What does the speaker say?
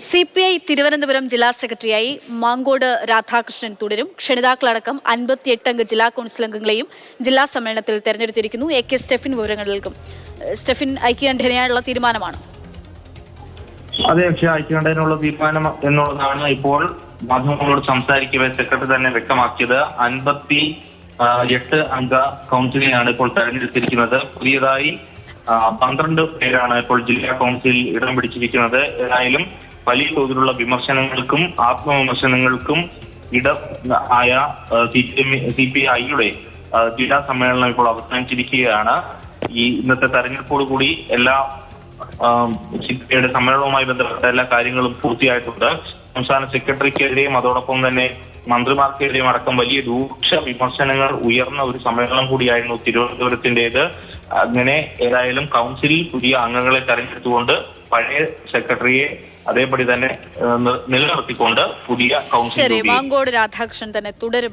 CPI Thiruvananthapuram ജില്ലാ സെക്രട്ടറിയായി മാങ്കോട് രാധാകൃഷ്ണൻ തുടരും. ക്ഷണിതാക്കളടക്കം 58 അംഗ ജില്ലാ കൗൺസിൽ അംഗങ്ങളെയും ജില്ലാ സമ്മേളനത്തിൽ തെരഞ്ഞെടുത്തിരിക്കുന്നു. AK സ്റ്റെഫിൻ വിവരങ്ങൾ നൽകും. സ്റ്റെഫിൻ, ഐക്യകണ്ഠേനയുള്ള തീരുമാനമാണ്. അതെ, ഐക്യകണ്ഠേനുള്ള തീരുമാനം എന്നുള്ളതാണ് ഇപ്പോൾ മാധ്യമങ്ങളോട് സംസാരിക്കവേ സെക്രട്ടറി തന്നെ വ്യക്തമാക്കിയത്. 58 അംഗ കൗൺസിലിനെയാണ് ഇപ്പോൾ തെരഞ്ഞെടുത്തിരിക്കുന്നത്. പുതിയതായി 12 പേരാണ് ഇപ്പോൾ ജില്ലാ കൗൺസിലിൽ ഇടം പിടിച്ചിരിക്കുന്നത്. ഏതായാലും വലിയ തോതിലുള്ള വിമർശനങ്ങൾക്കും ആത്മവിമർശനങ്ങൾക്കും ആയ CPI-യുടെ ജില്ലാ സമ്മേളനം ഇപ്പോൾ അവസാനിച്ചിരിക്കുകയാണ്. ഈ ഇന്നത്തെ തെരഞ്ഞെടുപ്പോടുകൂടി എല്ലാ CPI-യുടെ സമ്മേളനവുമായി ബന്ധപ്പെട്ട എല്ലാ കാര്യങ്ങളും പൂർത്തിയായിട്ടുണ്ട്. സംസ്ഥാന സെക്രട്ടറിക്കെതിരെയും അതോടൊപ്പം തന്നെ മന്ത്രിമാർക്കെതിരെയും അടക്കം വലിയ രൂക്ഷ വിമർശനങ്ങൾ ഉയർന്ന ഒരു സമ്മേളനം കൂടിയായിരുന്നു തിരുവനന്തപുരത്തിൻ്റെത്. അങ്ങനെ ഏതായാലും കൗൺസിലിൽ പുതിയ അംഗങ്ങളെ തെരഞ്ഞെടുത്തുകൊണ്ട് പഴയ സെക്രട്ടറിയെ അതേപടി തന്നെ നിലനിർത്തിക്കൊണ്ട് പുതിയ കൗൺസിൽ മാങ്കോട് രാധാകൃഷ്ണൻ തന്നെ തുടരും.